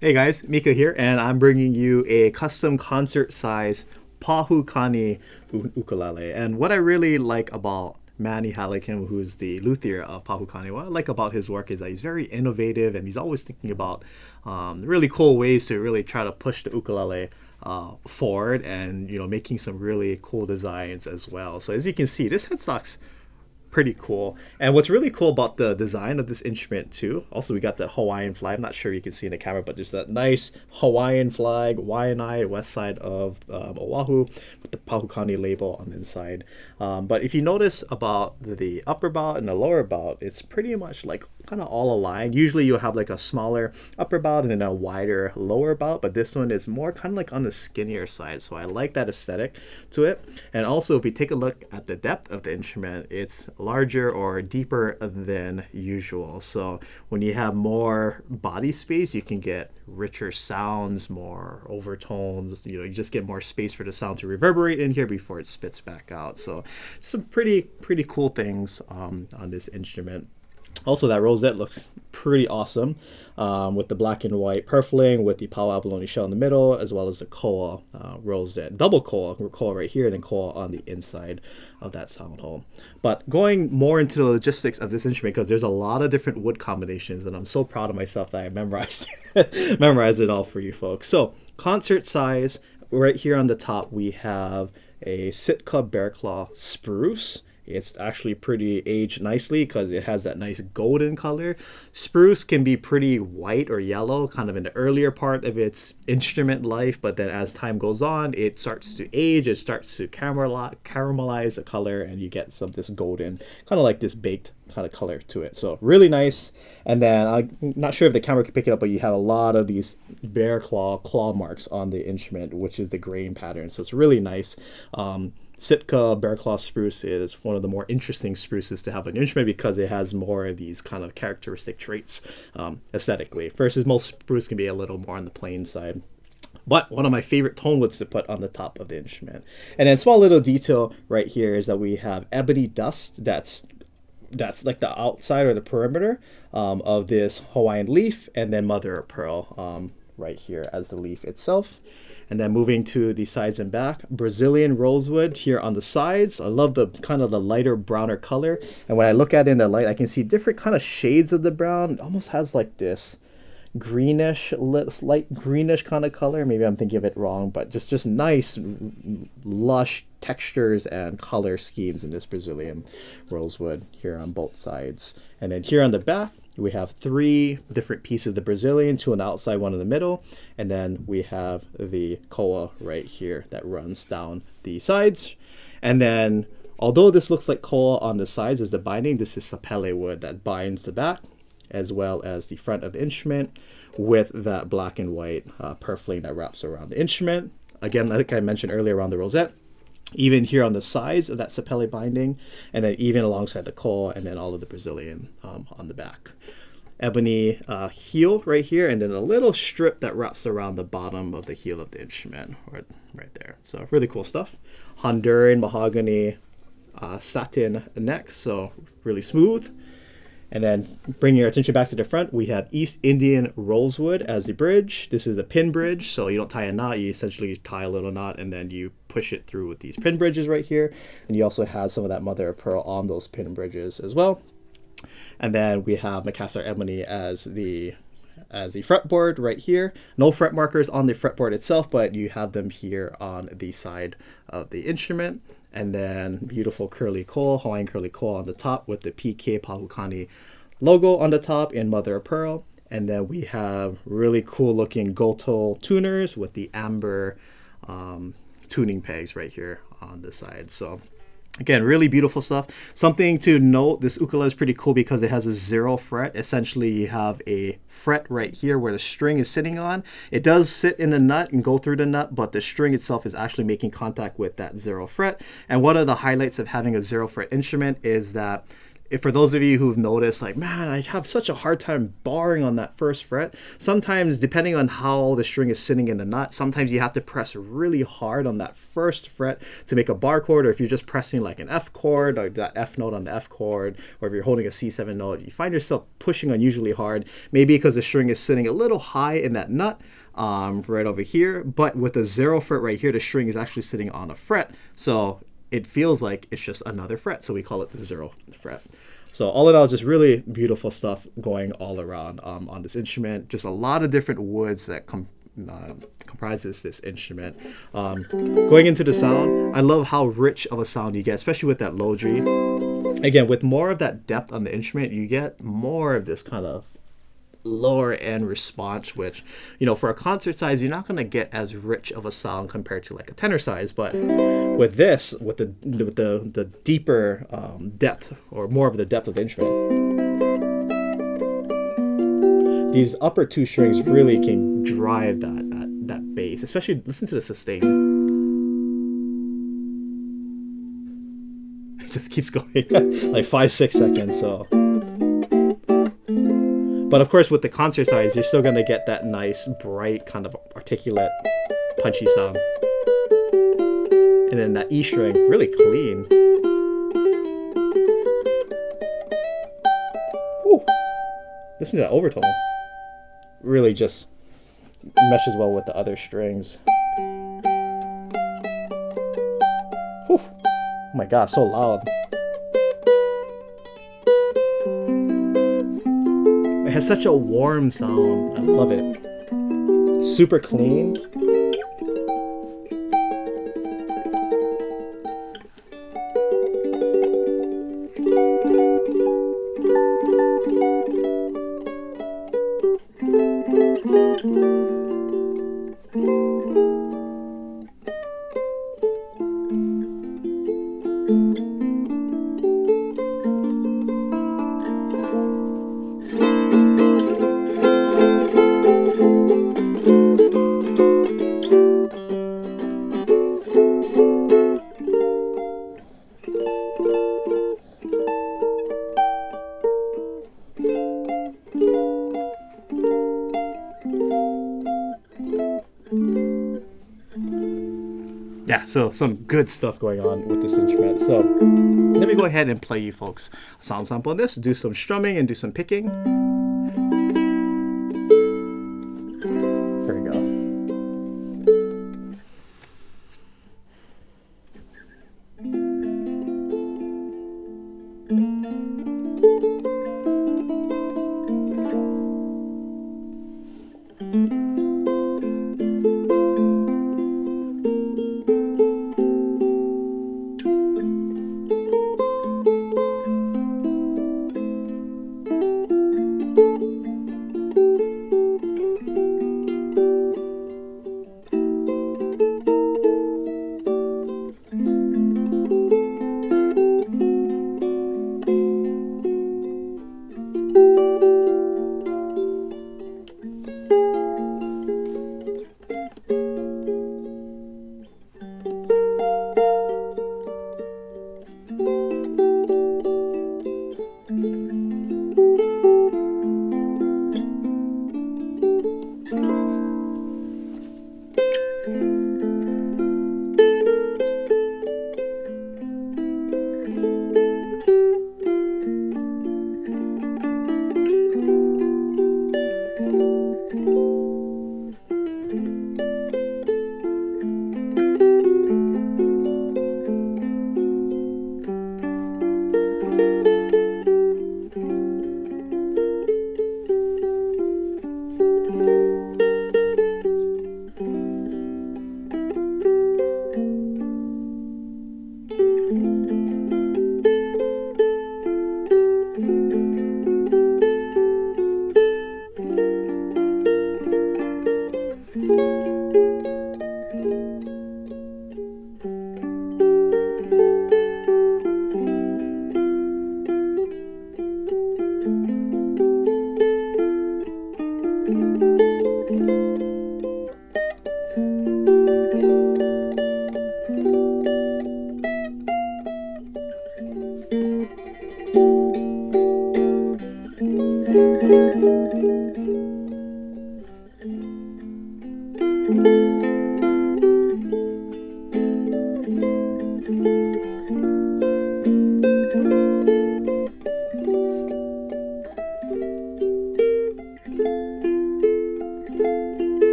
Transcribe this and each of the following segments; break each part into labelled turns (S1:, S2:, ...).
S1: Hey guys, Mika here, and I'm bringing you a custom concert size Pahu Kani ukulele. And what I really like about Manny Halikim, who's the luthier of Pahu Kani, what I like about his work is that he's very innovative and he's always thinking about really cool ways to really try to push the ukulele forward, and making some really cool designs as well. So as you can see, this headstock's pretty cool. And what's really cool about the design of this instrument too, also we got the Hawaiian flag. I'm not sure you can see in the camera, but there's that nice Hawaiian flag, Waianae, west side of Oahu, with the Pahukani label on the inside. But if you notice about the upper bout and the lower bout, it's pretty much like kind of all aligned. Usually you'll have like a smaller upper bout and then a wider lower bout, but this one is more kind of like on the skinnier side. So I like that aesthetic to it. And also if you take a look at the depth of the instrument, it's larger or deeper than usual. So when you have more body space, you can get richer sounds, more overtones. You just get more space for the sound to reverberate in here before it spits back out. So some pretty cool things on this instrument. Also, that rosette looks pretty awesome, with the black and white purfling, with the Pau abalone shell in the middle, as well as the koa rosette, double koa right here, and then koa on the inside of that sound hole. But going more into the logistics of this instrument, because there's a lot of different wood combinations, and I'm so proud of myself that I memorized memorized it all for you folks. So concert size, right here on the top, we have a Sitka Bear Claw spruce. It's actually pretty aged nicely because it has that nice golden color. Spruce can be pretty white or yellow kind of in the earlier part of its instrument life, but then as time goes on, it starts to age, it starts to caramelize the color, and you get this golden, kind of like this baked kind of color to it. So really nice. And then I'm not sure if the camera can pick it up, but you have a lot of these bear claw marks on the instrument, which is the grain pattern. So it's really nice. Sitka Bear Claw spruce is one of the more interesting spruces to have on your instrument because it has more of these kind of characteristic traits aesthetically, versus most spruce can be a little more on the plain side. But one of my favorite tone woods to put on the top of the instrument. And then small little detail right here is that we have ebony dust that's like the outside or the perimeter of this Hawaiian leaf, and then mother of pearl right here as the leaf itself. And then moving to the sides and back, Brazilian rosewood here on the sides. I love the kind of the lighter browner color. And when I look at it in the light, I can see different kind of shades of the brown. It almost has like this greenish, light greenish kind of color. Maybe I'm thinking of it wrong, but just nice, lush textures and color schemes in this Brazilian rosewood here on both sides. And then here on the back, we have 3 different pieces of the Brazilian, 2 on the outside, 1 in the middle, and then we have the koa right here that runs down the sides. And then, although this looks like koa on the sides as the binding, this is sapele wood that binds the back as well as the front of the instrument with that black and white purfling that wraps around the instrument. Again, like I mentioned earlier, around the rosette, even here on the sides of that sapele binding, and then even alongside the koa, and then all of the Brazilian on the back. Ebony heel right here, and then a little strip that wraps around the bottom of the heel of the instrument, right there. So really cool stuff. Honduran mahogany satin neck, so really smooth. And then bringing your attention back to the front, we have East Indian rosewood as the bridge. This is a pin bridge, so you don't tie a knot. You essentially tie a little knot, and then you push it through with these pin bridges right here. And you also have some of that mother of pearl on those pin bridges as well. And then we have Makassar ebony as the fretboard right here. No fret markers on the fretboard itself, but you have them here on the side of the instrument. And then beautiful curly koa, Hawaiian curly koa on the top with the PK Pahu Kani logo on the top in mother of pearl. And then we have really cool looking goto tuners with the amber tuning pegs right here on the side. So again, really beautiful stuff. Something to note, this ukulele is pretty cool because it has a 0 fret. Essentially, you have a fret right here where the string is sitting on. It does sit in the nut and go through the nut, but the string itself is actually making contact with that 0 fret. And one of the highlights of having a 0 fret instrument is that if for those of you who've noticed, like, man, I have such a hard time barring on that first fret. Sometimes, depending on how the string is sitting in the nut, sometimes you have to press really hard on that first fret to make a bar chord, or if you're just pressing like an F chord, or that F note on the F chord, or if you're holding a C7 note, you find yourself pushing unusually hard, maybe because the string is sitting a little high in that nut, right over here. But with the 0 fret right here, the string is actually sitting on a fret, so it feels like it's just another fret, so we call it the 0 fret. So all in all, just really beautiful stuff going all around on this instrument. Just a lot of different woods that comprises this instrument. Going into the sound, I love how rich of a sound you get, especially with that low G. Again, with more of that depth on the instrument, you get more of this kind of lower end response, which, you know, for a concert size, you're not going to get as rich of a sound compared to like a tenor size. But with this, with the deeper depth, or more of the depth of the instrument, these upper two strings really can drive that bass. Especially listen to the sustain. It just keeps going like 5-6 seconds. So. But of course, with the concert size, you're still going to get that nice, bright, kind of articulate, punchy sound. And then that E string, really clean. Woo. Listen to that overtone. Really just meshes well with the other strings. Whew. Oh my God, so loud. It has such a warm sound. I love it. Super clean. Yeah, so some good stuff going on with this instrument. So let me go ahead and play you folks a sound sample on this, do some strumming and do some picking. Here we go.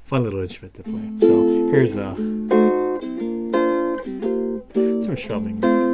S1: Fun little instrument to play. So here's some strumming.